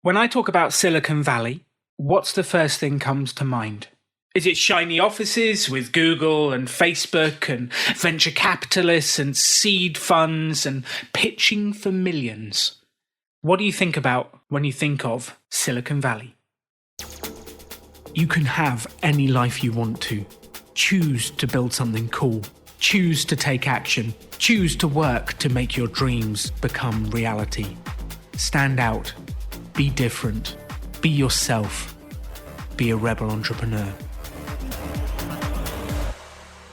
When I talk about Silicon Valley, what's the first thing comes to mind? Is it shiny offices with Google and Facebook and venture capitalists and seed funds and pitching for millions? What do you think about when you think of Silicon Valley? You can have any life you want to. Choose to build something cool. Choose to take action. Choose to work to make your dreams become reality. Stand out. Be different. Be yourself. Be a rebel entrepreneur.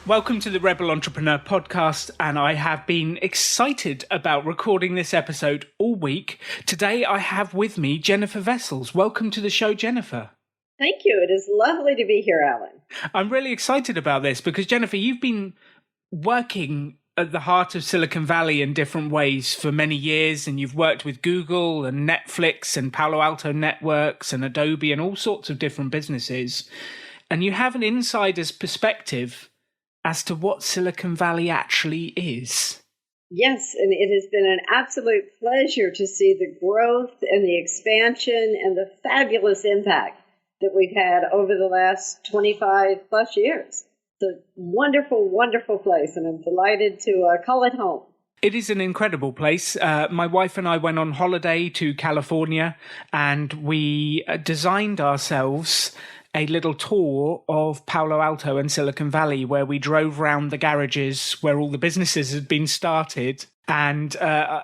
Welcome to the Rebel Entrepreneur podcast, and I have been excited about recording this episode all week. Today I have with me Jennifer Vessels. Welcome to the show, Jennifer. Thank you. It is lovely to be here, Alan. I'm really excited about this because, Jennifer, you've been working at the heart of Silicon Valley in different ways for many years, and you've worked with Google and Netflix and Palo Alto Networks and Adobe and all sorts of different businesses. And you have an insider's perspective as to what Silicon Valley actually is. Yes, and it has been an absolute pleasure to see the growth and the expansion and the fabulous impact that we've had over the last 25 plus years. It's a wonderful, wonderful place, and I'm delighted to call it home. It is an incredible place. My wife and I went on holiday to California, and we designed ourselves a little tour of Palo Alto and Silicon Valley, where we drove around the garages where all the businesses had been started. And I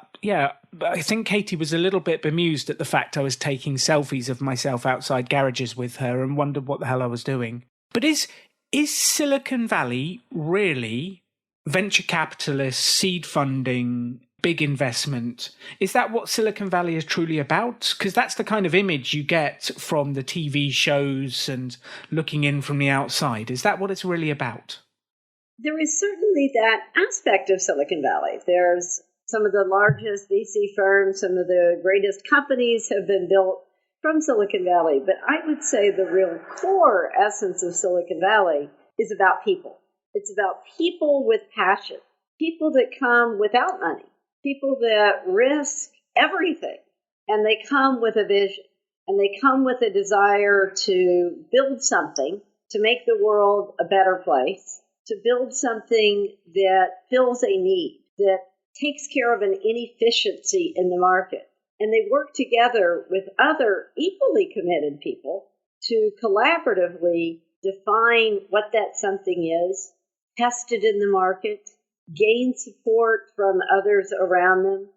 think Katie was a little bit bemused at the fact I was taking selfies of myself outside garages with her and wondered what the hell I was doing. But is Silicon Valley really venture capitalists, seed funding, big investment? Is that what Silicon Valley is truly about? Because that's the kind of image you get from the TV shows and looking in from the outside. Is that what it's really about? There is certainly that aspect of Silicon Valley. There's some of the largest VC firms, some of the greatest companies have been built from Silicon Valley. But I would say the real core essence of Silicon Valley is about people. It's about people with passion, people that come without money, people that risk everything, and they come with a vision, and they come with a desire to build something, to make the world a better place, to build something that fills a need, that takes care of an inefficiency in the market. And they work together with other equally committed people to collaboratively define what that something is, test it in the market, gain support from others around them,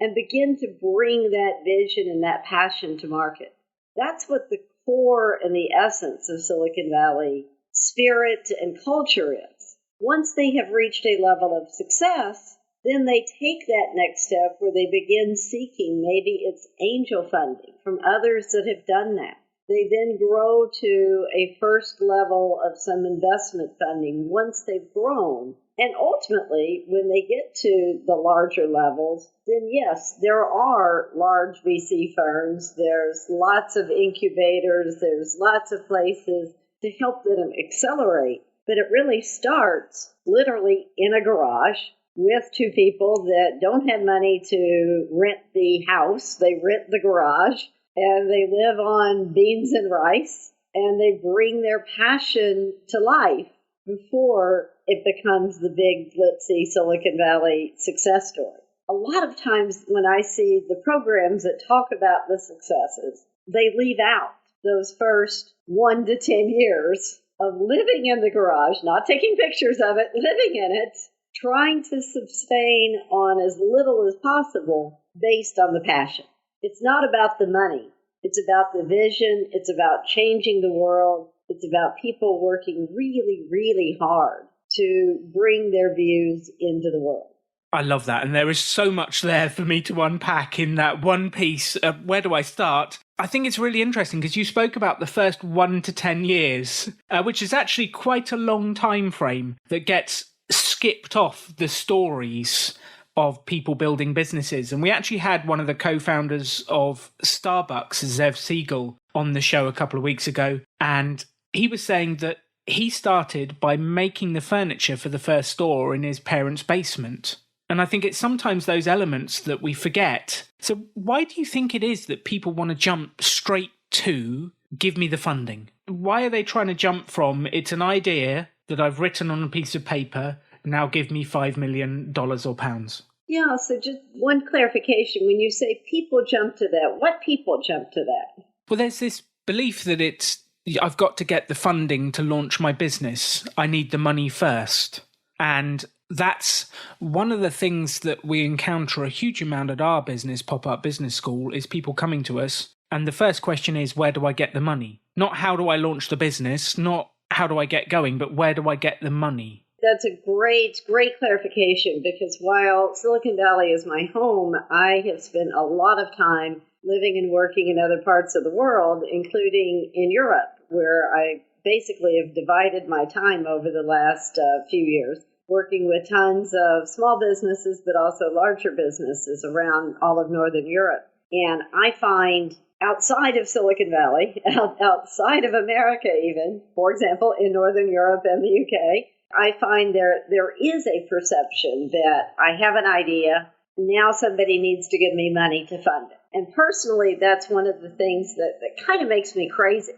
and begin to bring that vision and that passion to market. That's what the core and the essence of Silicon Valley spirit and culture is. Once they have reached a level of success, then they take that next step where they begin seeking, maybe it's angel funding from others that have done that. They then grow to a first level of some investment funding once they've grown. And ultimately, when they get to the larger levels, then yes, there are large VC firms. There's lots of incubators. There's lots of places to help them accelerate. But it really starts literally in a garage with two people that don't have money to rent the house. They rent the garage, and they live on beans and rice, and they bring their passion to life before it becomes the big, glitzy Silicon Valley success story. A lot of times when I see the programs that talk about the successes, they leave out those first 1 to 10 years of living in the garage, not taking pictures of it, living in it, trying to sustain on as little as possible based on the passion. It's not about the money. It's about the vision. It's about changing the world. It's about people working really, really hard to bring their views into the world. I love that. And there is so much there for me to unpack in that one piece. Where do I start? I think it's really interesting because you spoke about the first 1 to 10 years, which is actually quite a long time frame that gets skipped off the stories of people building businesses. And we actually had one of the co-founders of Starbucks, Zev Siegel, on the show a couple of weeks ago. And he was saying that he started by making the furniture for the first store in his parents' basement. And I think it's sometimes those elements that we forget. So why do you think it is that people want to jump straight to give me the funding? Why are they trying to jump from it's an idea that I've written on a piece of paper, now give me $5 million or pounds? Yeah, so just one clarification. When you say people jump to that, what people jump to that? Well, there's this belief that I've got to get the funding to launch my business. I need the money first. And that's one of the things that we encounter a huge amount at our business, Pop-Up Business School, is people coming to us. And the first question is, where do I get the money? Not how do I launch the business, not how do I get going, but where do I get the money? That's a great clarification, because while Silicon Valley is my home, I have spent a lot of time living and working in other parts of the world, including in Europe, where I basically have divided my time over the last few years, working with tons of small businesses, but also larger businesses around all of Northern Europe. And I find outside of Silicon Valley, outside of America even, for example, in Northern Europe and the UK, I find there is a perception that I have an idea, now somebody needs to give me money to fund it. And personally, that's one of the things that kind of makes me crazy.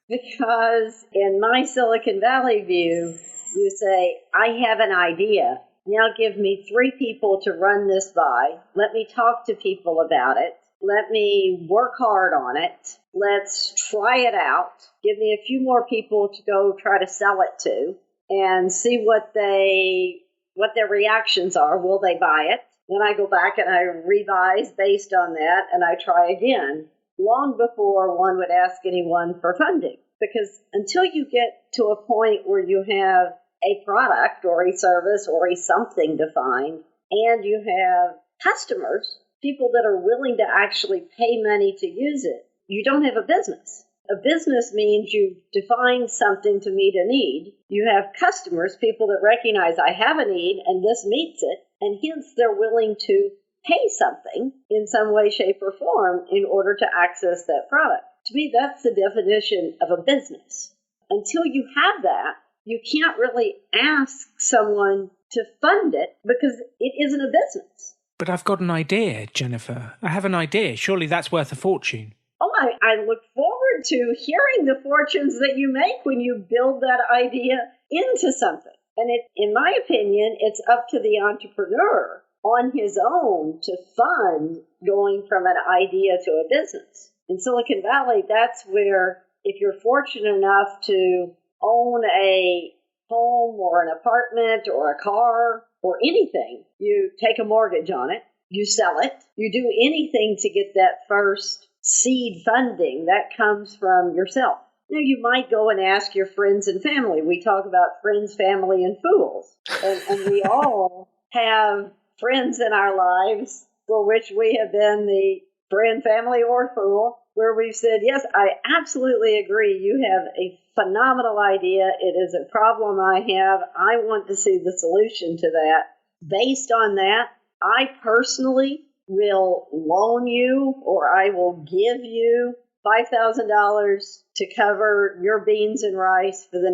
Because in my Silicon Valley view, you say, I have an idea. Now give me 3 people to run this by. Let me talk to people about it. Let me work hard on it. Let's try it out. Give me a few more people to go try to sell it to and see what their reactions are. Will they buy it? Then I go back and I revise based on that, and I try again, long before one would ask anyone for funding. Because until you get to a point where you have a product or a service or a something defined, and you have customers, people that are willing to actually pay money to use it, you don't have a business. A business means you've defined something to meet a need. You have customers, people that recognize I have a need and this meets it, and hence they're willing to pay something in some way, shape, or form in order to access that product. To me, that's the definition of a business. Until you have that, you can't really ask someone to fund it because it isn't a business. But I've got an idea, Jennifer. I have an idea. Surely that's worth a fortune. Oh, I look forward to hearing the fortunes that you make when you build that idea into something. And in my opinion, it's up to the entrepreneur on his own to fund going from an idea to a business. In Silicon Valley, that's where if you're fortunate enough to own a home or an apartment or a car or anything, you take a mortgage on it, you sell it, you do anything to get that first seed funding that comes from yourself. Now, you might go and ask your friends and family. We talk about friends, family, and fools. And we all have friends in our lives for which we have been the friend, family, or fool, where we've said, yes, I absolutely agree. You have a phenomenal idea. It is a problem I have. I want to see the solution to that. Based on that, I personally will loan you, or I will give you $5,000 to cover your beans and rice for the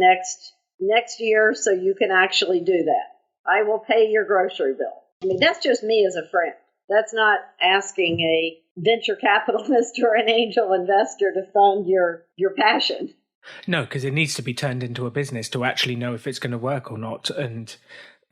next year so you can actually do that. I will pay your grocery bill. I mean, that's just me as a friend. That's not asking a venture capitalist or an angel investor to fund your passion. No, because it needs to be turned into a business to actually know if it's going to work or not. And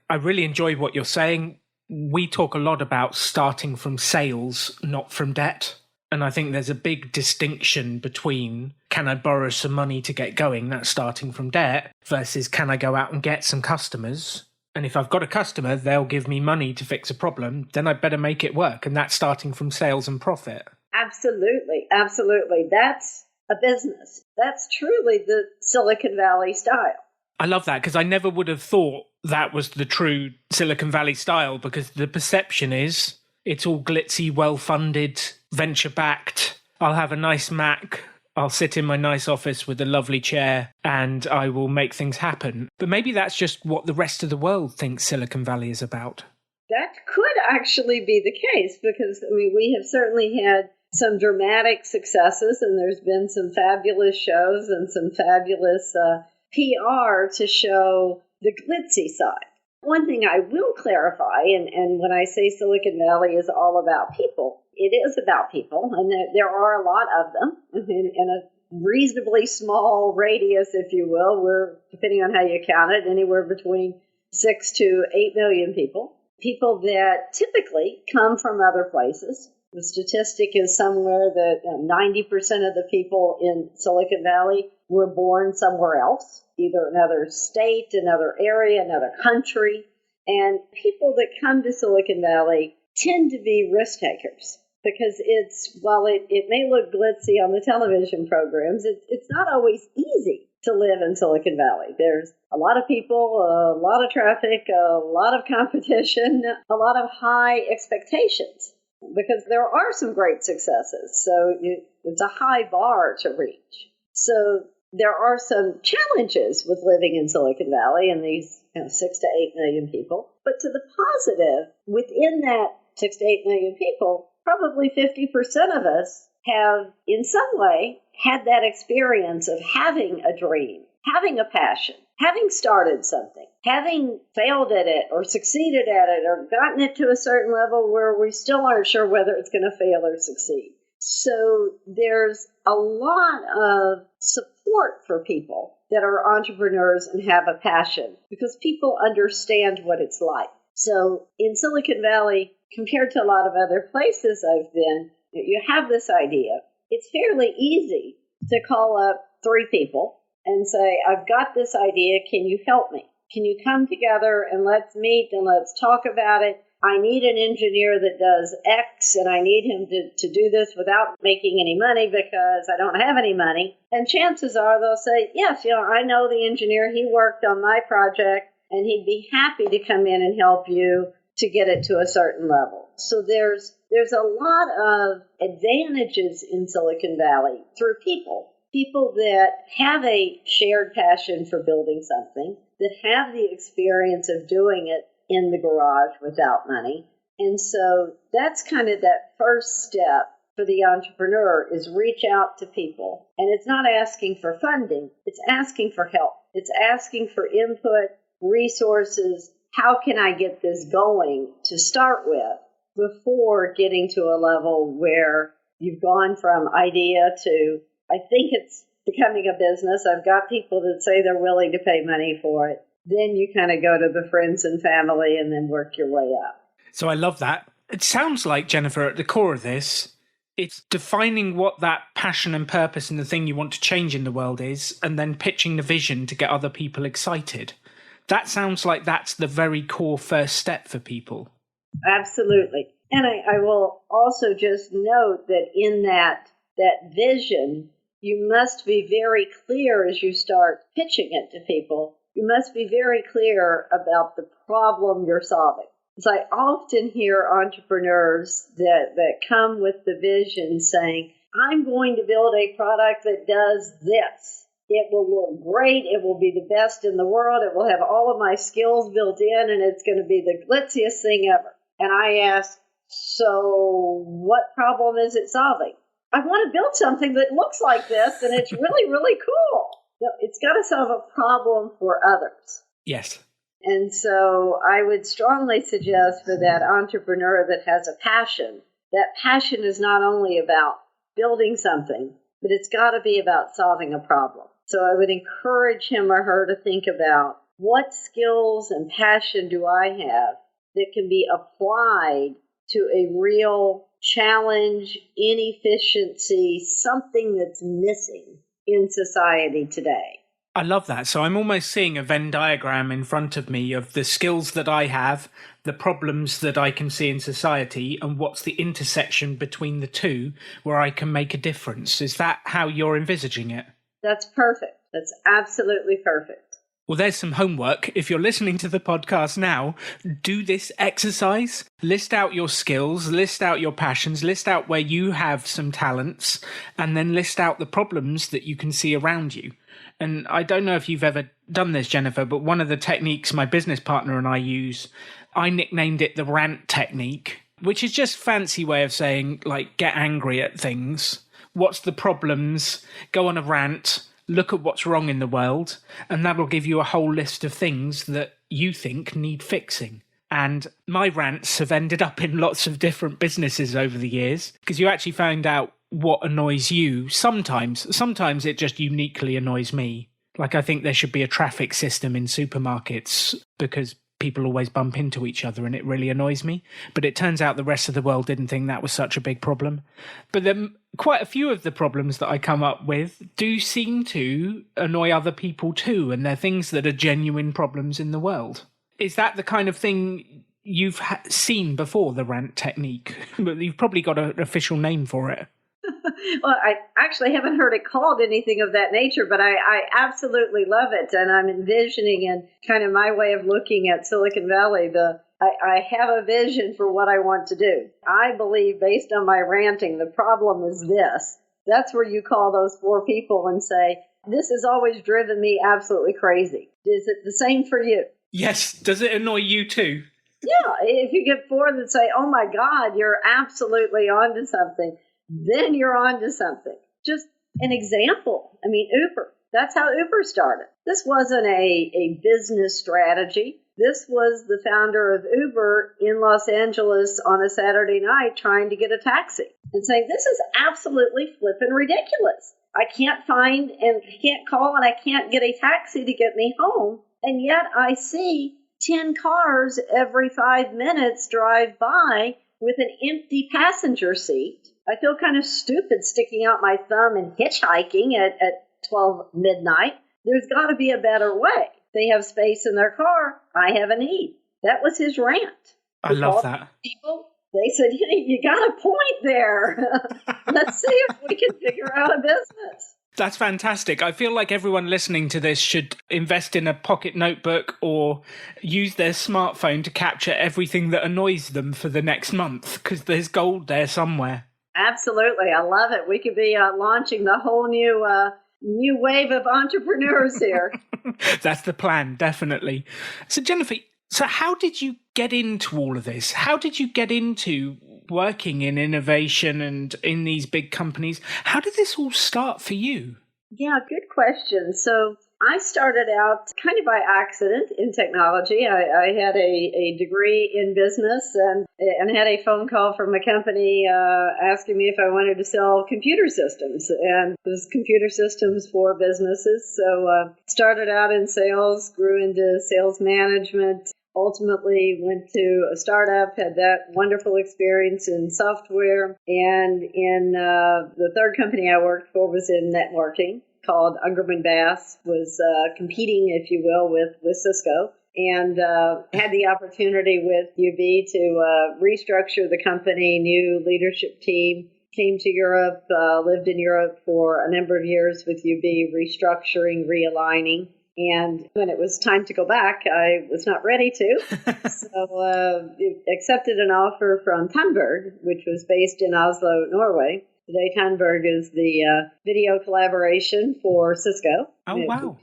I really enjoy what you're saying. We talk a lot about starting from sales, not from debt. And I think there's a big distinction between can I borrow some money to get going, that's starting from debt, versus can I go out and get some customers? And if I've got a customer, they'll give me money to fix a problem, then I better make it work. And that's starting from sales and profit. Absolutely. Absolutely. That's a business. That's truly the Silicon Valley style. I love that because I never would have thought that was the true Silicon Valley style, because the perception is it's all glitzy, well-funded, venture-backed. I'll have a nice Mac. I'll sit in my nice office with a lovely chair and I will make things happen. But maybe that's just what the rest of the world thinks Silicon Valley is about. That could actually be the case because, I mean, we have certainly had some dramatic successes and there's been some fabulous shows and some fabulous PR to show the glitzy side. One thing I will clarify, and when I say Silicon Valley is all about people, it is about people, and there are a lot of them in a reasonably small radius, if you will. We're, depending on how you count it, anywhere between 6 to 8 million people. People that typically come from other places. The statistic is somewhere that 90% of the people in Silicon Valley were born somewhere else, either another state, another area, another country. And people that come to Silicon Valley tend to be risk takers because while it may look glitzy on the television programs, it's not always easy to live in Silicon Valley. There's a lot of people, a lot of traffic, a lot of competition, a lot of high expectations, because there are some great successes. So it's a high bar to reach. So there are some challenges with living in Silicon Valley and these 6 to 8 million people. But to the positive, within that 6 to 8 million people, probably 50% of us have in some way had that experience of having a dream, having a passion, having started something, having failed at it or succeeded at it or gotten it to a certain level where we still aren't sure whether it's going to fail or succeed. So there's a lot of support for people that are entrepreneurs and have a passion because people understand what it's like. So in Silicon Valley, compared to a lot of other places I've been, you have this idea. It's fairly easy to call up 3 people and say, I've got this idea. Can you help me? Can you come together and let's meet and let's talk about it? I need an engineer that does X, and I need him to do this without making any money because I don't have any money. And chances are they'll say, yes, I know the engineer. He worked on my project, and he'd be happy to come in and help you to get it to a certain level. So there's a lot of advantages in Silicon Valley through people that have a shared passion for building something, that have the experience of doing it in the garage without money. And so that's kind of that first step for the entrepreneur is reach out to people. And it's not asking for funding, it's asking for help. It's asking for input, resources. How can I get this going to start with before getting to a level where you've gone from idea to, I think it's becoming a business. I've got people that say they're willing to pay money for it. Then you kind of go to the friends and family and then work your way up. So I love that. It sounds like, Jennifer, at the core of this, it's defining what that passion and purpose and the thing you want to change in the world is, and then pitching the vision to get other people excited. That sounds like that's the very core first step for people. Absolutely. And I will also just note that in that vision, you must be very clear as you start pitching it to people. You must be very clear about the problem you're solving. So I often hear entrepreneurs that come with the vision saying, I'm going to build a product that does this. It will look great. It will be the best in the world. It will have all of my skills built in, and it's going to be the glitziest thing ever. And I ask, so what problem is it solving? I want to build something that looks like this, and it's really, really cool. It's got to solve a problem for others. Yes. And so I would strongly suggest for that entrepreneur that has a passion, that passion is not only about building something, but it's got to be about solving a problem. So I would encourage him or her to think about what skills and passion do I have that can be applied to a real challenge, inefficiency, something that's missing in society today. I love that. So I'm almost seeing a Venn diagram in front of me of the skills that I have, the problems that I can see in society, and what's the intersection between the two where I can make a difference. Is that how you're envisaging it? That's perfect. That's absolutely perfect. Well, there's some homework. If you're listening to the podcast now, do this exercise. List out your skills, list out your passions, list out where you have some talents, and then list out the problems that you can see around you. And I don't know if you've ever done this, Jennifer, but one of the techniques my business partner and I use, I nicknamed it the rant technique, which is just a fancy way of saying, like, get angry at things. What's the problems? Go on a rant. Look at what's wrong in the world, and that'll give you a whole list of things that you think need fixing. And my rants have ended up in lots of different businesses over the years because you actually find out what annoys you. Sometimes it just uniquely annoys me. Like, I think there should be a traffic system in supermarkets because people always bump into each other and it really annoys me. But it turns out the rest of the world didn't think that was such a big problem. But then quite a few of the problems that I come up with do seem to annoy other people too. And they're things that are genuine problems in the world. Is that the kind of thing you've seen before, the rant technique? But you've probably got an official name for it. Well, I actually haven't heard it called anything of that nature, but I absolutely love it. And I'm envisioning, and kind of my way of looking at Silicon Valley, I have a vision for what I want to do. I believe, based on my ranting, the problem is this. That's where you call those 4 people and say, this has always driven me absolutely crazy. Is it the same for you? Yes. Does it annoy you too? Yeah. If you get 4 that say, oh my God, you're absolutely onto something, then you're onto something. Just an example. I mean, Uber. That's how Uber started. This wasn't a business strategy. This was the founder of Uber in Los Angeles on a Saturday night trying to get a taxi and saying, this is absolutely flippin' ridiculous. I can't find and can't call and I can't get a taxi to get me home. And yet I see 10 cars every 5 minutes drive by with an empty passenger seat. I feel kind of stupid sticking out my thumb and hitchhiking at 12 midnight. There's got to be a better way. They have space in their car. I have a need. That was his rant. I love that. People, they said, you got a point there. Let's see if we can figure out a business. That's fantastic. I feel like everyone listening to this should invest in a pocket notebook or use their smartphone to capture everything that annoys them for the next month, because there's gold there somewhere. Absolutely. I love it. We could be launching the whole new wave of entrepreneurs here. That's the plan, definitely. So, Jennifer, how did you get into all of this? How did you get into working in innovation and in these big companies? How did this all start for you? Yeah, good question. So I started out kind of by accident in technology. I had a degree in business and had a phone call from a company asking me if I wanted to sell computer systems. And it was computer systems for businesses. So started out in sales, grew into sales management, ultimately went to a startup, had that wonderful experience in software. And in the third company I worked for was in networking, called Ungerman Bass, was competing, if you will, with Cisco, and had the opportunity with UB to restructure the company, new leadership team, came to Europe, lived in Europe for a number of years with UB, restructuring, realigning. And when it was time to go back, I was not ready to. So accepted an offer from Tandberg, which was based in Oslo, Norway. Today, Tandberg is the video collaboration for Cisco. Oh, wow.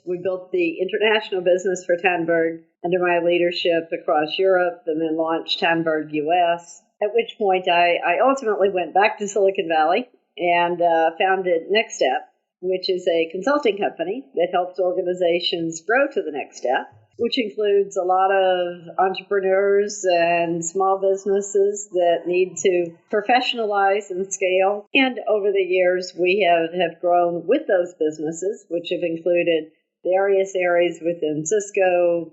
We built the international business for Tandberg under my leadership across Europe, and then launched Tandberg US, at which point I ultimately went back to Silicon Valley and founded Next Step, which is a consulting company that helps organizations grow to the next step, which includes a lot of entrepreneurs and small businesses that need to professionalize and scale. And over the years, we have grown with those businesses, which have included various areas within Cisco,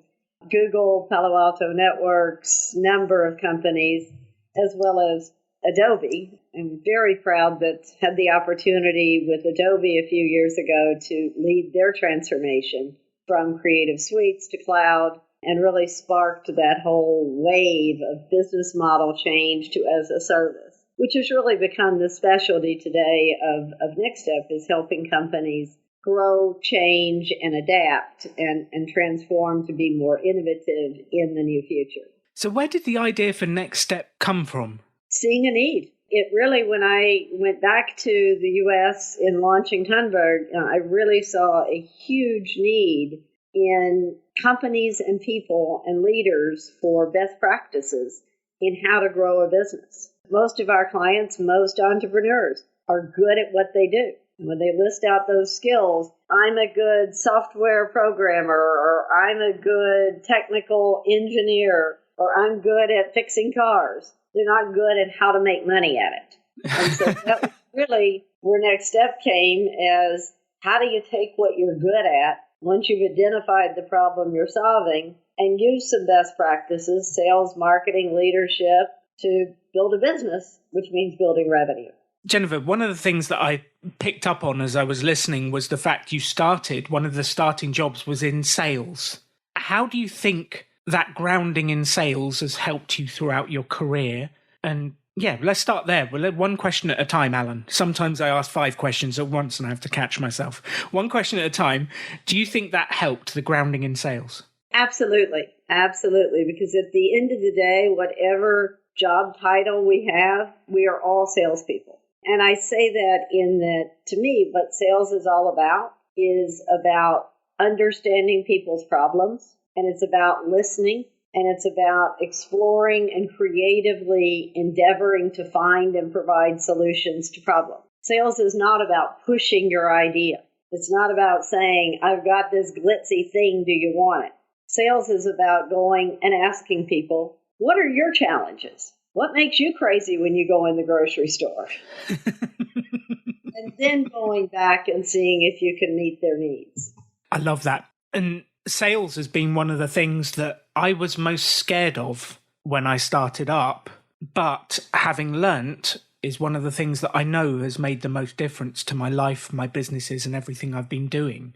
Google, Palo Alto Networks, number of companies, as well as Adobe. I'm very proud that had the opportunity with Adobe a few years ago to lead their transformation from creative suites to cloud, and really sparked that whole wave of business model change to as a service, which has really become the specialty today of Next Step, is helping companies grow, change, and adapt and transform to be more innovative in the new future. So where did the idea for Next Step come from? Seeing a need. It really, when I went back to the U.S. in launching Tandberg, I really saw a huge need in companies and people and leaders for best practices in how to grow a business. Most of our clients, most entrepreneurs, are good at what they do. when they list out those skills, I'm a good software programmer, or I'm a good technical engineer, or I'm good at fixing cars. They're not good at how to make money at it. And so that was really where next step came, as how do you take what you're good at once you've identified the problem you're solving and use some best practices, sales, marketing, leadership, to build a business, which means building revenue. Jennifer, one of the things that I picked up on as I was listening was the fact you started, one of the starting jobs was in sales. How do you think that grounding in sales has helped you throughout your career? And yeah, let's start there. Well, one question at a time, Alan. Sometimes I ask 5 questions at once and I have to catch myself. One question at a time. Do you think that helped, the grounding in sales? Absolutely. Absolutely. Because at the end of the day, whatever job title we have, we are all salespeople. And I say that in that, to me, what sales is all about is about understanding people's problems, and it's about listening, and it's about exploring and creatively endeavoring to find and provide solutions to problems. Sales is not about pushing your idea. It's not about saying, I've got this glitzy thing, do you want it? Sales is about going and asking people, what are your challenges? What makes you crazy when you go in the grocery store? And then going back and seeing if you can meet their needs. I love that. And sales has been one of the things that I was most scared of when I started up, but having learnt is one of the things that I know has made the most difference to my life, my businesses, and everything I've been doing.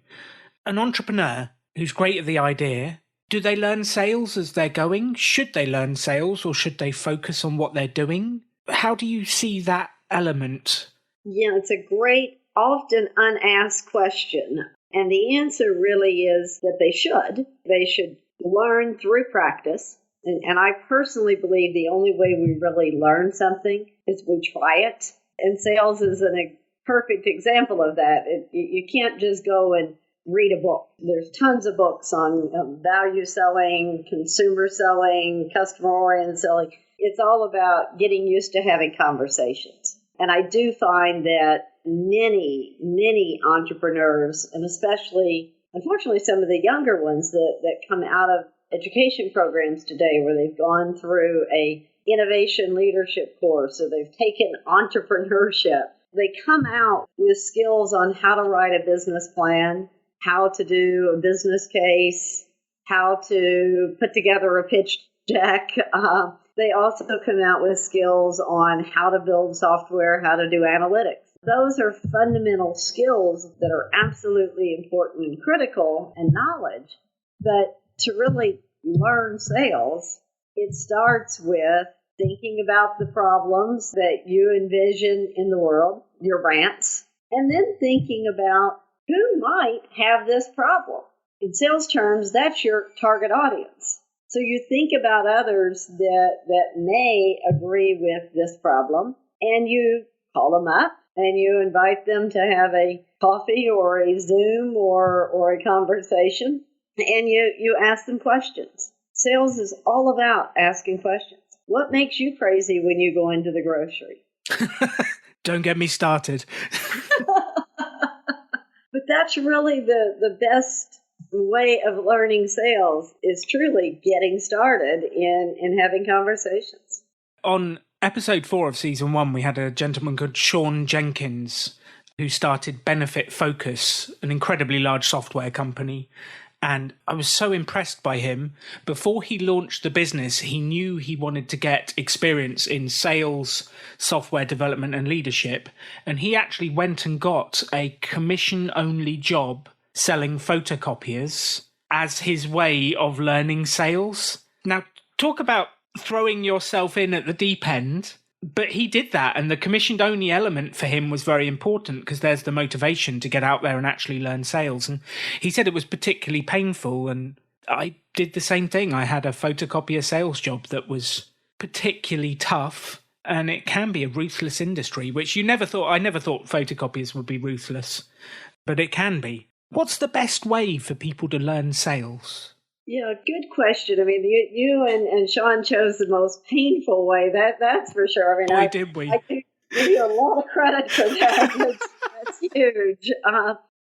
An entrepreneur who's great at the idea, do they learn sales as they're going? Should they learn sales, or should they focus on what they're doing? How do you see that element? Yeah, it's a great, often unasked question. And the answer really is that they should. They should learn through practice. And I personally believe the only way we really learn something is we try it. And sales is a perfect example of that. You can't just go and read a book. There's tons of books on value selling, consumer selling, customer-oriented selling. It's all about getting used to having conversations. And I do find that many entrepreneurs, and especially, unfortunately, some of the younger ones that come out of education programs today, where they've gone through a innovation leadership course, or they've taken entrepreneurship, they come out with skills on how to write a business plan, how to do a business case, how to put together a pitch deck. They also come out with skills on how to build software, how to do analytics. Those are fundamental skills that are absolutely important and critical, and knowledge. But to really learn sales, it starts with thinking about the problems that you envision in the world, your rants, and then thinking about who might have this problem. In sales terms, that's your target audience. So you think about others that may agree with this problem, and you call them up and you invite them to have a coffee or a Zoom or a conversation, and you ask them questions. Sales is all about asking questions. What makes you crazy when you go into the grocery? Don't get me started. But that's really the best way of learning sales, is truly getting started in having conversations. On episode 4 of season 1, we had a gentleman called Sean Jenkins who started Benefit Focus, an incredibly large software company. And I was so impressed by him. Before he launched the business, he knew he wanted to get experience in sales, software development, and leadership. And he actually went and got a commission-only job selling photocopiers as his way of learning sales. Now, talk about throwing yourself in at the deep end. But he did that, and the commissioned-only element for him was very important, because there's the motivation to get out there and actually learn sales. And he said it was particularly painful, and I did the same thing. I had a photocopier sales job that was particularly tough, and it can be a ruthless industry, which I never thought photocopiers would be ruthless, but it can be. What's the best way for people to learn sales? Yeah, good question. I mean, you and Sean chose the most painful way. That's for sure. I mean, did we? I give you a lot of credit for that. huge.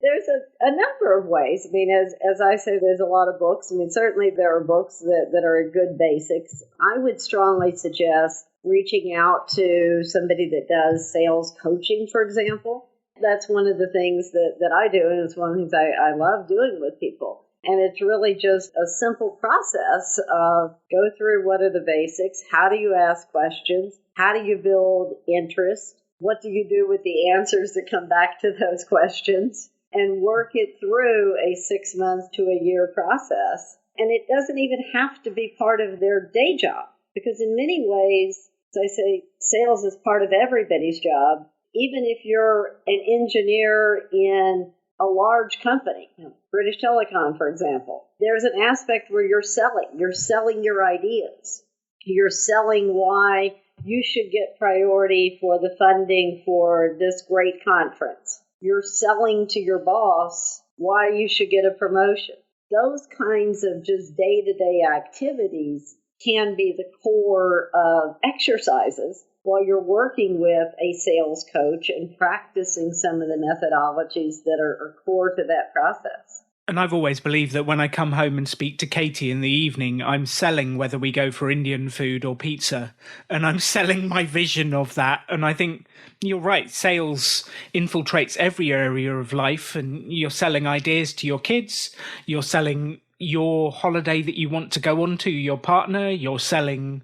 There's a number of ways. I mean, as I say, there's a lot of books. I mean, certainly there are books that are good basics. I would strongly suggest reaching out to somebody that does sales coaching, for example. That's one of the things that I do, and it's one of the things I love doing with people. And it's really just a simple process of go through what are the basics, how do you ask questions, how do you build interest, what do you do with the answers that come back to those questions, and work it through a 6 months to a year process. And it doesn't even have to be part of their day job, because in many ways, as I say, sales is part of everybody's job. Even if you're an engineer in a large company, British Telecom, for example, there's an aspect where you're selling your ideas. You're selling why you should get priority for the funding for this great conference. You're selling to your boss why you should get a promotion. Those kinds of just day-to-day activities can be the core of exercises while you're working with a sales coach and practicing some of the methodologies that are core to that process. And I've always believed that when I come home and speak to Katie in the evening, I'm selling whether we go for Indian food or pizza. And I'm selling my vision of that. And I think you're right. Sales infiltrates every area of life. And you're selling ideas to your kids. You're selling your holiday that you want to go on to your partner. You're selling.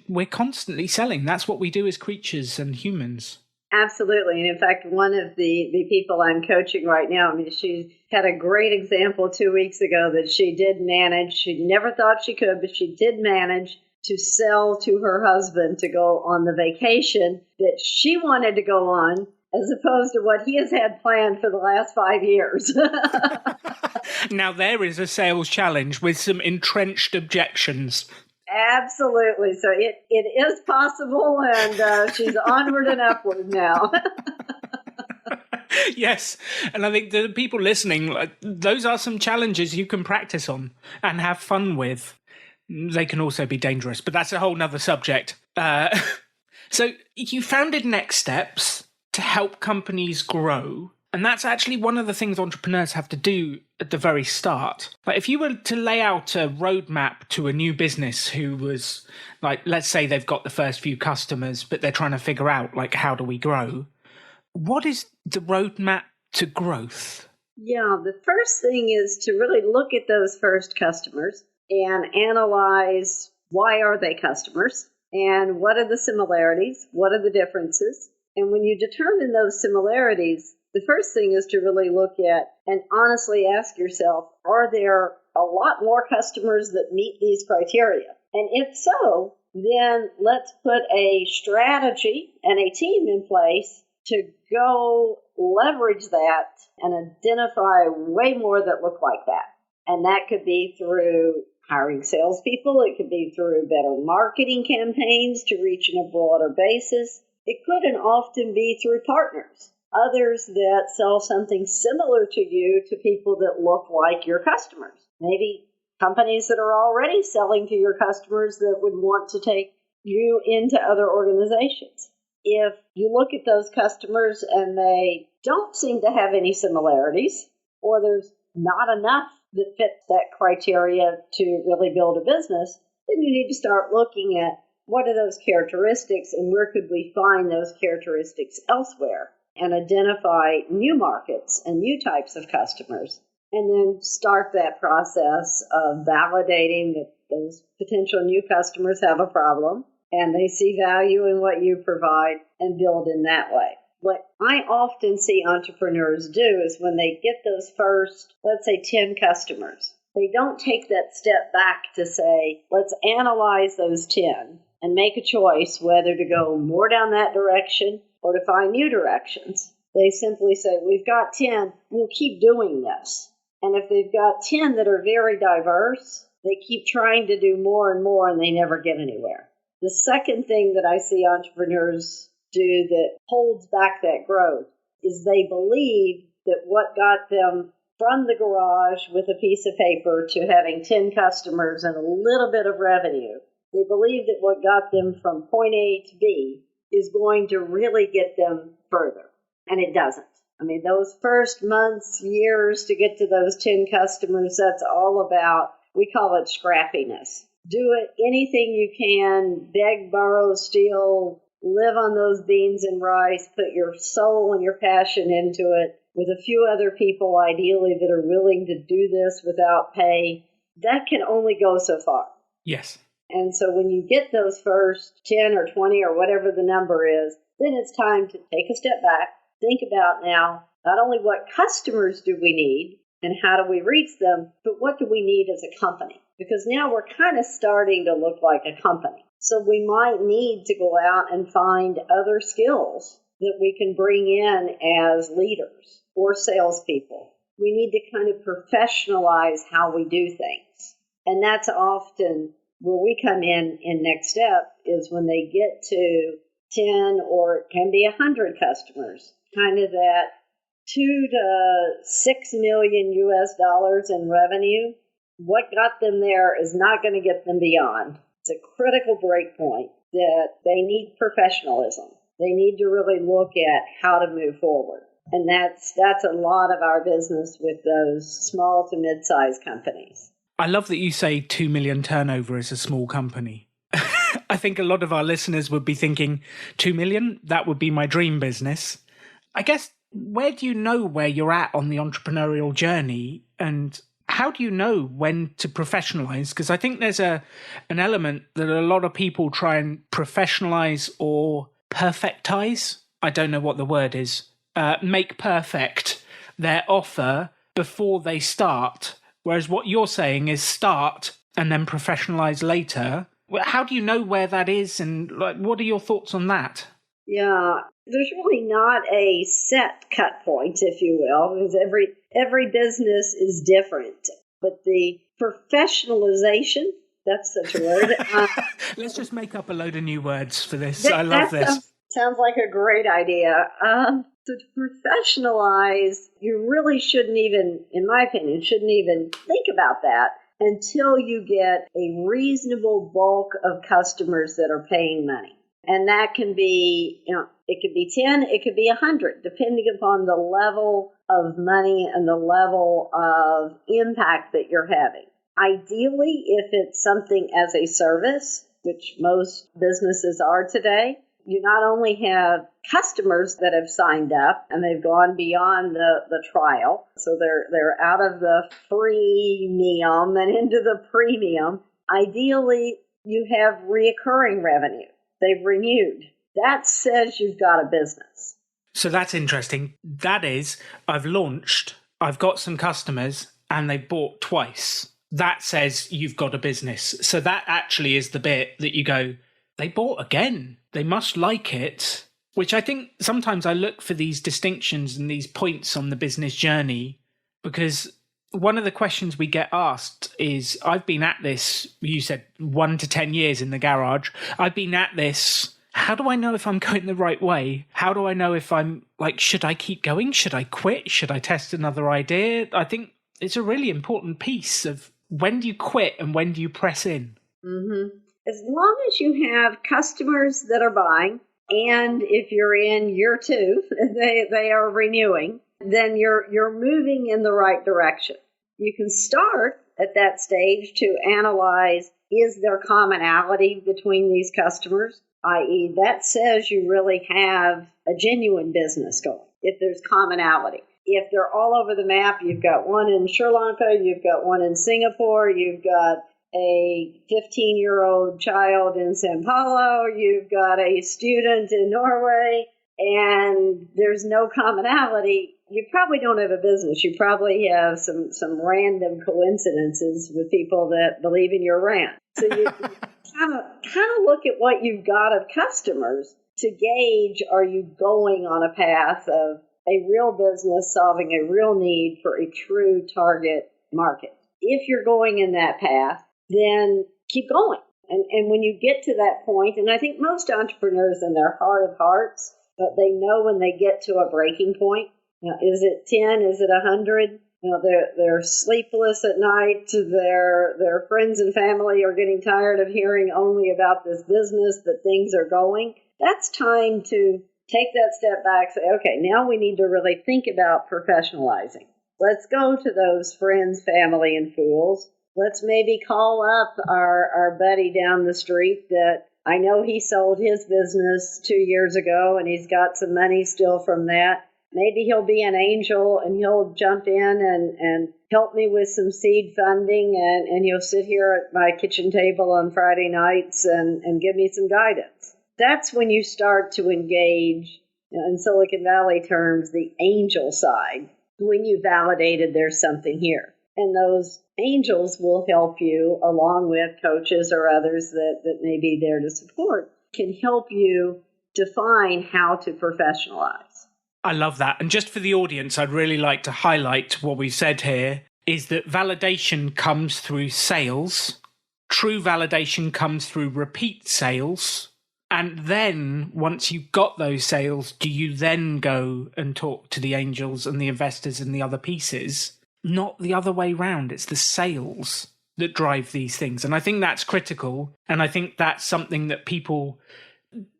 We're constantly selling. That's what we do as creatures and humans. Absolutely. And in fact, one of the people I'm coaching right now, I mean, she had a great example 2 weeks ago that she did manage. She never thought she could, but she did manage to sell to her husband to go on the vacation that she wanted to go on, as opposed to what he has had planned for the last 5 years. Now, there is a sales challenge with some entrenched objections. Absolutely. So it is possible, and she's onward and upward now. Yes. And I think the people listening, those are some challenges you can practice on and have fun with. They can also be dangerous, but that's a whole nother subject. So you founded Next Steps to help companies grow. And that's actually one of the things entrepreneurs have to do at the very start. Like if you were to lay out a roadmap to a new business who was like, let's say they've got the first few customers, but they're trying to figure out like, how do we grow? What is the roadmap to growth? Yeah, the first thing is to really look at those first customers and analyze why are they customers and what are the similarities, what are the differences. And when you determine those similarities, the first thing is to really look at and honestly ask yourself, are there a lot more customers that meet these criteria? And if so, then let's put a strategy and a team in place to go leverage that and identify way more that look like that. And that could be through hiring salespeople. It could be through better marketing campaigns to reach on a broader basis. It could and often be through partners. Others that sell something similar to you to people that look like your customers. Maybe companies that are already selling to your customers that would want to take you into other organizations. If you look at those customers and they don't seem to have any similarities, or there's not enough that fits that criteria to really build a business, then you need to start looking at what are those characteristics and where could we find those characteristics elsewhere, and identify new markets and new types of customers, and then start that process of validating that those potential new customers have a problem and they see value in what you provide, and build in that way. What I often see entrepreneurs do is when they get those first, let's say 10 customers, they don't take that step back to say, let's analyze those 10 and make a choice whether to go more down that direction or to find new directions. They simply say, we've got 10, we'll keep doing this. And if they've got 10 that are very diverse, they keep trying to do more and more and they never get anywhere. The second thing that I see entrepreneurs do that holds back that growth is they believe that what got them from the garage with a piece of paper to having 10 customers and a little bit of revenue, they believe that what got them from point A to B is going to really get them further. And it doesn't. I mean, those first months, years to get to those 10 customers, that's all about, we call it scrappiness. Do it anything you can, beg, borrow, steal, live on those beans and rice, put your soul and your passion into it with a few other people, ideally, that are willing to do this without pay. That can only go so far. Yes. And so when you get those first 10 or 20 or whatever the number is, then it's time to take a step back, think about now, not only what customers do we need and how do we reach them, but what do we need as a company? Because now we're kind of starting to look like a company. So we might need to go out and find other skills that we can bring in as leaders or salespeople. We need to kind of professionalize how we do things. And that's often where we come in next step is when they get to 10 or it can be 100 customers, kind of that 2 to 6 million US dollars in revenue. What got them there is not going to get them beyond. It's a critical break point that they need professionalism. They need to really look at how to move forward. And that's a lot of our business with those small to mid-sized companies. I love that you say 2 million turnover is a small company. I think a lot of our listeners would be thinking, 2 million? That would be my dream business. I guess, where do you know where you're at on the entrepreneurial journey? And how do you know when to professionalize? Because I think there's an element that a lot of people try and professionalize or perfectize. I don't know what the word is. Make perfect their offer before they start. Whereas what you're saying is start and then professionalize later. How do you know where that is? And what are your thoughts on that? Yeah, there's really not a set cut point, if you will, because every business is different. But the professionalization, that's such a word. Let's just make up a load of new words for this. I love this. Sounds like a great idea. To professionalize, you really shouldn't even, in my opinion, think about that until you get a reasonable bulk of customers that are paying money. And that can be, it could be 10, it could be 100, depending upon the level of money and the level of impact that you're having. Ideally, if it's something as a service, which most businesses are today, you not only have customers that have signed up and they've gone beyond the trial, so they're out of the freemium and into the premium. Ideally, you have reoccurring revenue. They've renewed. That says you've got a business. So that's interesting. That is, I've launched, I've got some customers, and they bought twice. That says you've got a business. So that actually is the bit that you go, they bought again. They must like it. Which I think sometimes I look for these distinctions and these points on the business journey, because one of the questions we get asked is, I've been at this, you said 1 to 10 years in the garage. I've been at this. How do I know if I'm going the right way? How do I know if I'm should I keep going? Should I quit? Should I test another idea? I think it's a really important piece of when do you quit and when do you press in? Mm-hmm. As long as you have customers that are buying, and if you're in year 2, they are renewing, then you're moving in the right direction. You can start at that stage to analyze, is there commonality between these customers? I.e., that says you really have a genuine business going, if there's commonality. If they're all over the map, you've got one in Sri Lanka, you've got one in Singapore, you've got a 15-year-old child in Sao Paulo, you've got a student in Norway, and there's no commonality, you probably don't have a business. You probably have some random coincidences with people that believe in your rant. So you kind of look at what you've got of customers to gauge, are you going on a path of a real business solving a real need for a true target market? If you're going in that path, then keep going. And when you get to that point, and I think most entrepreneurs in their heart of hearts, they know when they get to a breaking point. Is it 10? Is it 100? They're sleepless at night. Their friends and family are getting tired of hearing only about this business, that things are going. That's time to take that step back, say, okay, now we need to really think about professionalizing. Let's go to those friends, family, and fools. Let's maybe call up our buddy down the street that I know he sold his business 2 years ago and he's got some money still from that. Maybe he'll be an angel and he'll jump in and help me with some seed funding, and he'll sit here at my kitchen table on Friday nights and give me some guidance. That's when you start to engage, in Silicon Valley terms, the angel side, when you validated there's something here. And those angels will help you, along with coaches or others that may be there to support, can help you define how to professionalize. I love that. And just for the audience, I'd really like to highlight what we've said here is that validation comes through sales. True validation comes through repeat sales. And then once you've got those sales, do you then go and talk to the angels and the investors and the other pieces? Not the other way round. It's the sales that drive these things. And I think that's critical. And I think that's something that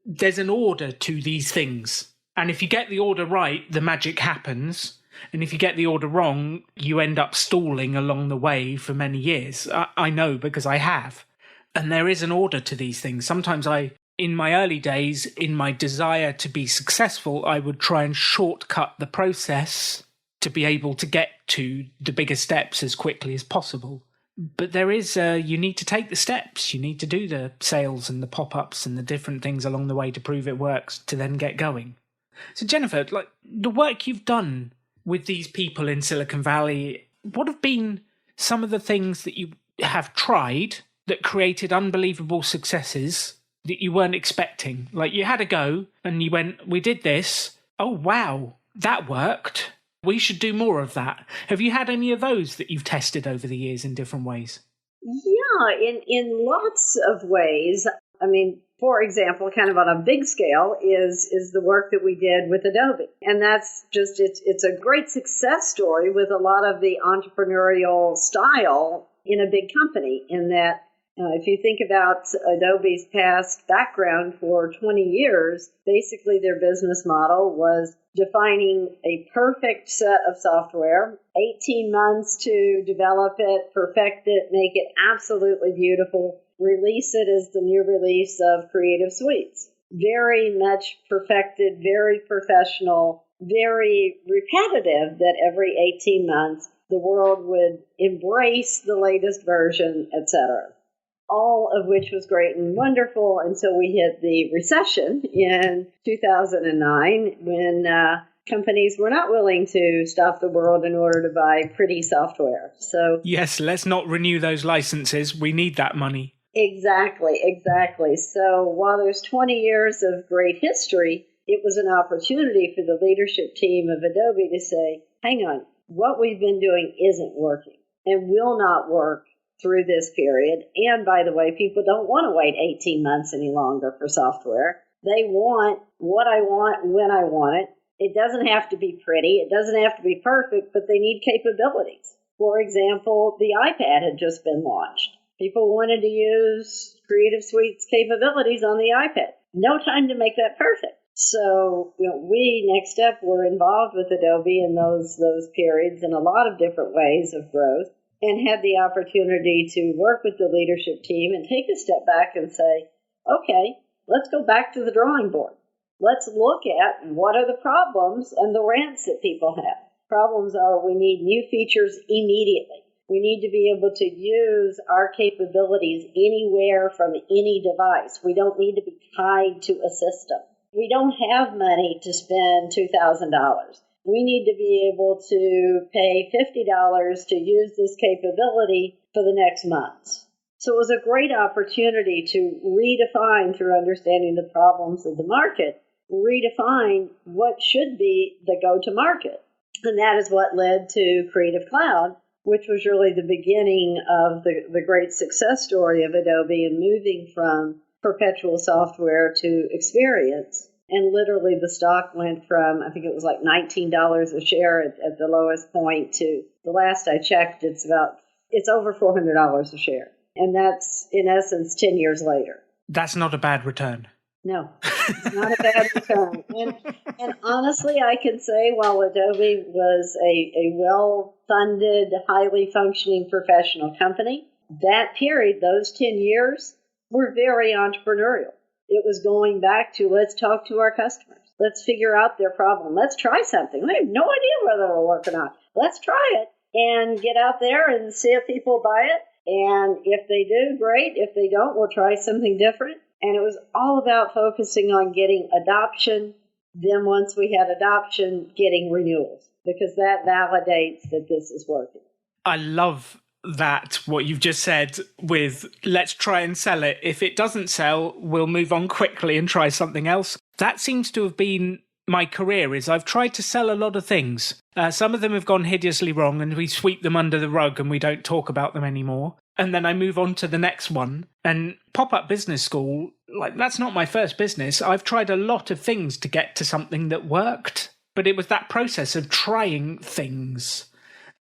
there's an order to these things. And if you get the order right, the magic happens. And if you get the order wrong, you end up stalling along the way for many years. I know because I have. And there is an order to these things. Sometimes in my early days, in my desire to be successful, I would try and shortcut the process to be able to get to the bigger steps as quickly as possible. But there is, you need to take the steps. You need to do the sales and the pop-ups and the different things along the way to prove it works to then get going. So Jennifer, like the work you've done with these people in Silicon Valley, what have been some of the things that you have tried that created unbelievable successes that you weren't expecting? Like you had a go and you went, we did this. Oh, wow, that worked. We should do more of that. Have you had any of those that you've tested over the years in different ways? Yeah, in lots of ways. I mean, for example, kind of on a big scale is the work that we did with Adobe. And that's just, it's a great success story with a lot of the entrepreneurial style in a big company, in that if you think about Adobe's past background for 20 years, basically their business model was defining a perfect set of software, 18 months to develop it, perfect it, make it absolutely beautiful, release it as the new release of Creative Suites. Very much perfected, very professional, very repetitive, that every 18 months the world would embrace the latest version, etc. All of which was great and wonderful until we hit the recession in 2009 when companies were not willing to stop the world in order to buy pretty software. So yes, let's not renew those licenses. We need that money. Exactly. So while there's 20 years of great history, it was an opportunity for the leadership team of Adobe to say, hang on, what we've been doing isn't working and will not work through this period. And by the way, people don't want to wait 18 months any longer for software. They want what I want when I want it. It doesn't have to be pretty. It doesn't have to be perfect, but they need capabilities. For example, the iPad had just been launched. People wanted to use Creative Suite's capabilities on the iPad. No time to make that perfect. So, we, Next Step, were involved with Adobe in those periods in a lot of different ways of growth, and had the opportunity to work with the leadership team and take a step back and say, okay, let's go back to the drawing board. Let's look at what are the problems and the rants that people have. Problems are we need new features immediately. We need to be able to use our capabilities anywhere from any device. We don't need to be tied to a system. We don't have money to spend $2,000. We need to be able to pay $50 to use this capability for the next month. So it was a great opportunity to redefine, through understanding the problems of the market, redefine what should be the go-to-market. And that is what led to Creative Cloud, which was really the beginning of the great success story of Adobe and moving from perpetual software to experience. And literally the stock went from, I think it was like $19 a share at the lowest point to, the last I checked, it's over $400 a share. And that's, in essence, 10 years later. That's not a bad return. No, it's not a bad return. And honestly, I can say while Adobe was a well-funded, highly functioning professional company, that period, those 10 years, were very entrepreneurial. It was going back to let's talk to our customers. Let's figure out their problem. Let's try something. We have no idea whether it'll work or not. Let's try it and get out there and see if people buy it. And if they do, great. If they don't, we'll try something different. And it was all about focusing on getting adoption. Then once we had adoption, getting renewals, because that validates that this is working. I love that, what you've just said with let's try and sell it. If it doesn't sell, we'll move on quickly and try something else. That seems to have been my career. Is I've tried to sell a lot of things. Some of them have gone hideously wrong and we sweep them under the rug and we don't talk about them anymore. And then I move on to the next one. And Pop-Up Business School, like, that's not my first business. I've tried a lot of things to get to something that worked. But it was that process of trying things.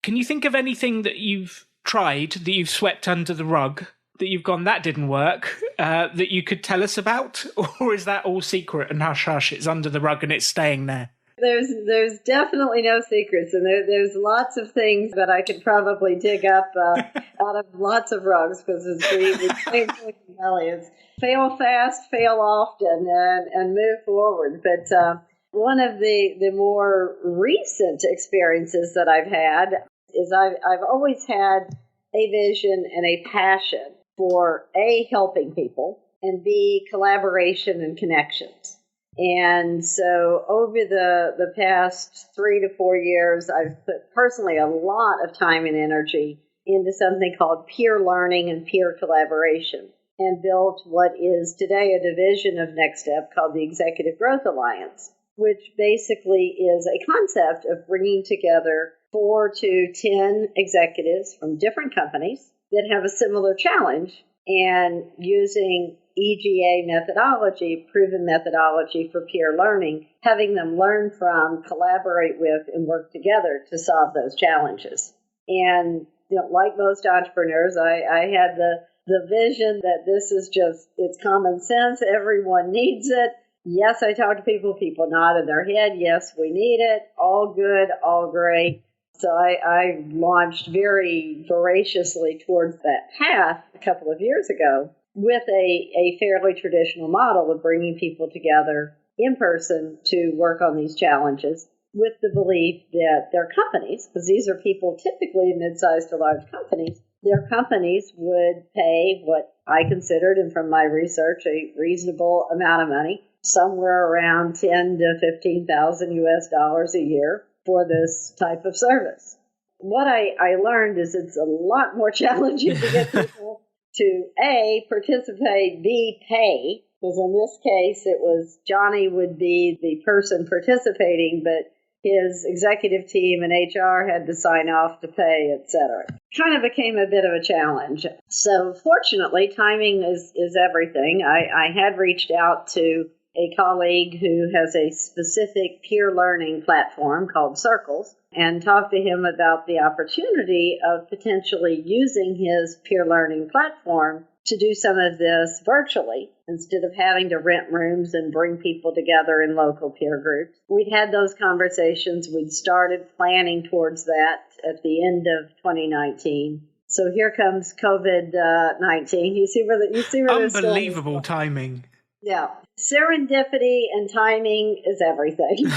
Can you think of anything that you've tried, that you've swept under the rug, that you've gone, that didn't work, that you could tell us about? Or is that all secret and hush-hush, it's under the rug and it's staying there? There's definitely no secrets, and there's lots of things that I could probably dig up out of lots of rugs, because we say Silicon Valley is fail fast, fail often, and move forward. But one of the more recent experiences that I've had is I've always had a vision and a passion for A, helping people, and B, collaboration and connections. And so over the past 3 to 4 years, I've put personally a lot of time and energy into something called peer learning and peer collaboration, and built what is today a division of Next Step called the Executive Growth Alliance, which basically is a concept of bringing together 4 to 10 executives from different companies that have a similar challenge, and using EGA methodology, proven methodology for peer learning, having them learn from, collaborate with, and work together to solve those challenges. And like most entrepreneurs, I had the vision that this is just, it's common sense, everyone needs it. Yes, I talk to people nodded their head, yes, we need it, all good, all great. So I launched very voraciously towards that path a couple of years ago, with a fairly traditional model of bringing people together in person to work on these challenges, with the belief that their companies, because these are people typically mid-sized to large companies, their companies would pay what I considered, and from my research, a reasonable amount of money, somewhere around $10,000 to $15,000 US a year for this type of service. What I learned is it's a lot more challenging to get people to A, participate, B, pay, because in this case it was Johnny would be the person participating, but his executive team and HR had to sign off to pay, etc. Kind of became a bit of a challenge. So fortunately, timing is everything. I had reached out to a colleague who has a specific peer learning platform called Circles, and talked to him about the opportunity of potentially using his peer learning platform to do some of this virtually, instead of having to rent rooms and bring people together in local peer groups. We'd had those conversations. We'd started planning towards that at the end of 2019. So here comes COVID-19. You see where this unbelievable timing. Yeah. Serendipity and timing is everything.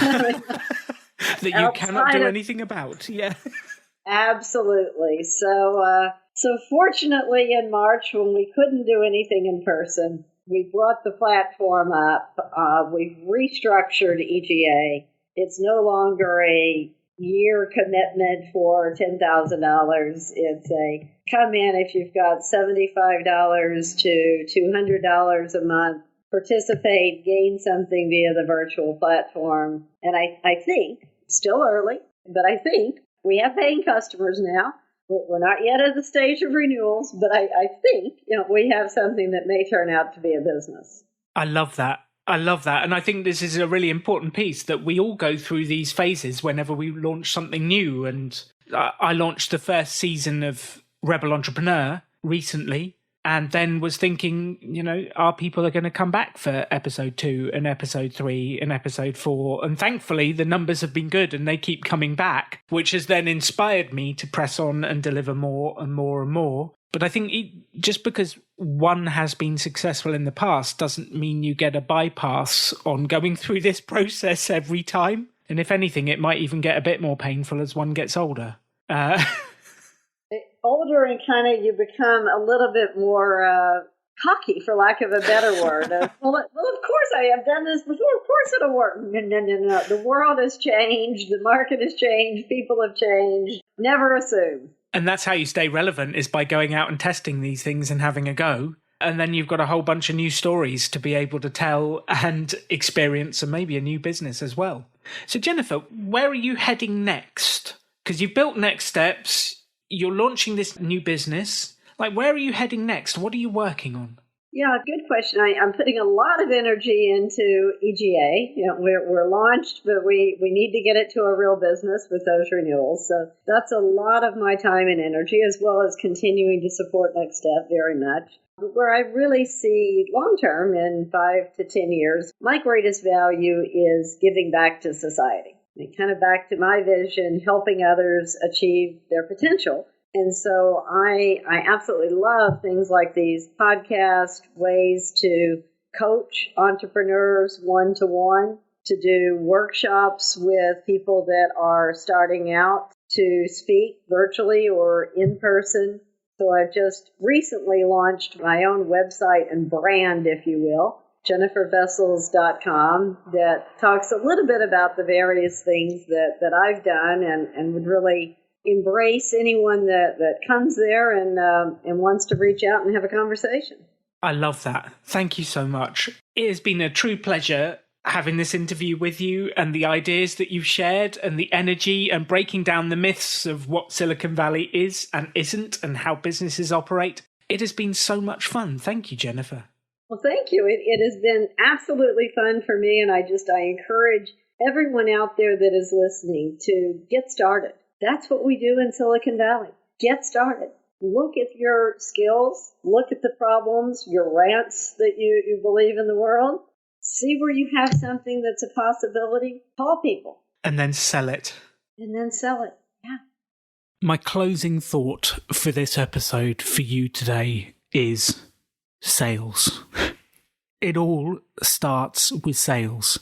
That you cannot do anything about. Yeah. Absolutely. So fortunately in March, when we couldn't do anything in person, we brought the platform up. We've restructured EGA. It's no longer a year commitment for $10,000. It's a come in if you've got $75 to $200 a month. Participate, gain something via the virtual platform. And I think, still early, but I think we have paying customers now. We're not yet at the stage of renewals, but I think we have something that may turn out to be a business. I love that. And I think this is a really important piece, that we all go through these phases whenever we launch something new. And I launched the first season of Rebel Entrepreneur recently. and then was thinking, are people going to come back for episode 2 and episode 3 and episode 4? And thankfully, the numbers have been good and they keep coming back, which has then inspired me to press on and deliver more and more and more. But I think just because one has been successful in the past doesn't mean you get a bypass on going through this process every time. And if anything, it might even get a bit more painful as one gets older. Older and kind of you become a little bit more cocky, for lack of a better word. Well, of course I have done this before. Of course it'll work. No. The world has changed. The market has changed. People have changed. Never assume. And that's how you stay relevant, is by going out and testing these things and having a go. And then you've got a whole bunch of new stories to be able to tell and experience, and maybe a new business as well. So Jennifer, where are you heading next? Because you've built Next Steps. You're launching this new business. Where are you heading next? What are you working on? Yeah, good question. I'm putting a lot of energy into EGA. We're launched, but we need to get it to a real business with those renewals. So that's a lot of my time and energy, as well as continuing to support Next Step very much. Where I really see long-term, in 5 to 10 years, my greatest value is giving back to society. And kind of back to my vision, helping others achieve their potential. And so I absolutely love things like these podcast ways to coach entrepreneurs one-to-one, to do workshops with people that are starting out, to speak virtually or in person. So I've just recently launched my own website and brand, if you will, jennifervessels.com, that talks a little bit about the various things that I've done, and would really embrace anyone that comes there and wants to reach out and have a conversation. I love that. Thank you so much. It has been a true pleasure having this interview with you, and the ideas that you've shared, and the energy, and breaking down the myths of what Silicon Valley is and isn't, and how businesses operate. It has been so much fun. Thank you, Jennifer. Well, thank you. It has been absolutely fun for me, and I encourage everyone out there that is listening to get started. That's what we do in Silicon Valley. Get started. Look at your skills. Look at the problems, your rants that you believe in the world. See where you have something that's a possibility. Call people. And then sell it. Yeah. My closing thought for this episode for you today is sales. It all starts with sales.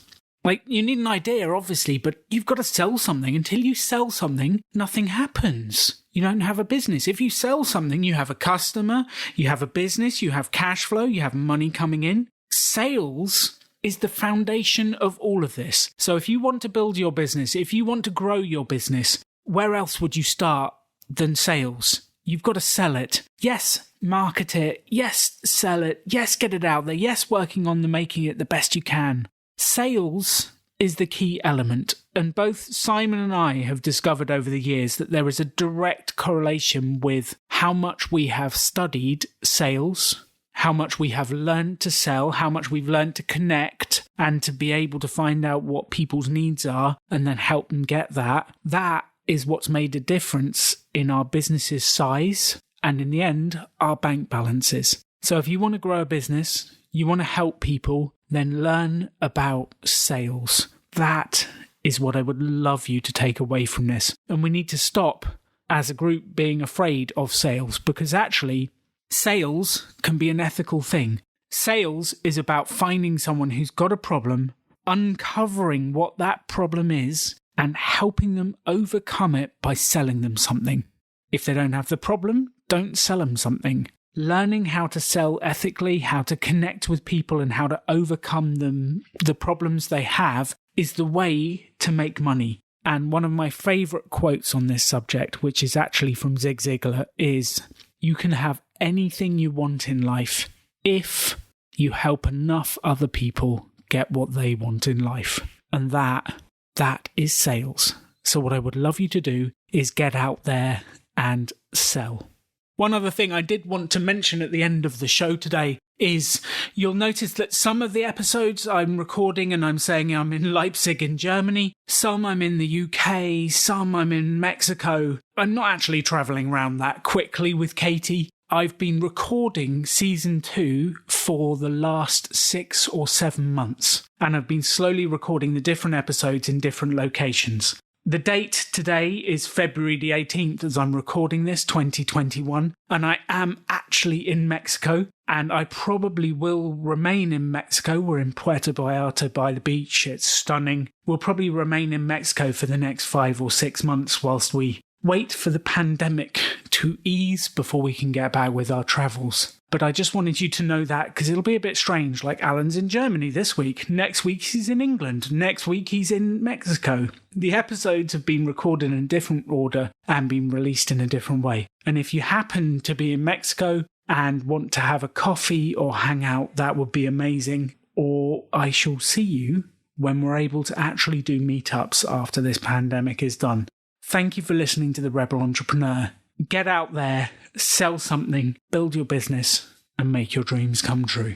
You need an idea, obviously, but you've got to sell something. Until you sell something, nothing happens. You don't have a business. If you sell something, you have a customer, you have a business, you have cash flow, you have money coming in. Sales is the foundation of all of this. So if you want to build your business, if you want to grow your business, where else would you start than sales? You've got to sell it. Yes, market it. Yes, sell it. Yes, get it out there. Yes, working on making it the best you can. Sales is the key element, and both Simon and I have discovered over the years that there is a direct correlation with how much we have studied sales, how much we have learned to sell, how much we've learned to connect and to be able to find out what people's needs are and then help them get that. That is what's made a difference in our business's size and, in the end, our bank balances. So if you want to grow a business, you want to help people, then learn about sales. That is what I would love you to take away from this. And we need to stop, as a group, being afraid of sales, because actually, sales can be an ethical thing. Sales is about finding someone who's got a problem, uncovering what that problem is, and helping them overcome it by selling them something. If they don't have the problem, don't sell them something. Learning how to sell ethically, how to connect with people, and how to overcome the problems they have is the way to make money. And one of my favourite quotes on this subject, which is actually from Zig Ziglar, is, "You can have anything you want in life if you help enough other people get what they want in life." And that is sales. So what I would love you to do is get out there and sell. One other thing I did want to mention at the end of the show today is you'll notice that some of the episodes I'm recording and I'm saying I'm in Leipzig in Germany, some I'm in the UK, some I'm in Mexico. I'm not actually travelling around that quickly with Katie. I've been recording season 2 for the last 6 or 7 months, and I've been slowly recording the different episodes in different locations. The date today is February the 18th as I'm recording this, 2021, and I am actually in Mexico, and I probably will remain in Mexico. We're in Puerto Vallarta by the beach. It's stunning. We'll probably remain in Mexico for the next 5 or 6 months whilst we wait for the pandemic to ease before we can get about with our travels. But I just wanted you to know that because it'll be a bit strange. Like Alan's in Germany this week. Next week he's in England. Next week he's in Mexico. The episodes have been recorded in a different order and been released in a different way. And if you happen to be in Mexico and want to have a coffee or hang out, that would be amazing. Or I shall see you when we're able to actually do meetups after this pandemic is done. Thank you for listening to The Rebel Entrepreneur. Get out there, sell something, build your business, and make your dreams come true.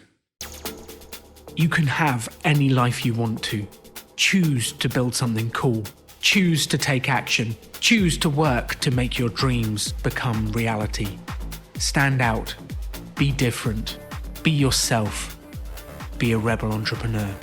You can have any life you want to. Choose to build something cool. Choose to take action. Choose to work to make your dreams become reality. Stand out. Be different. Be yourself. Be a rebel entrepreneur.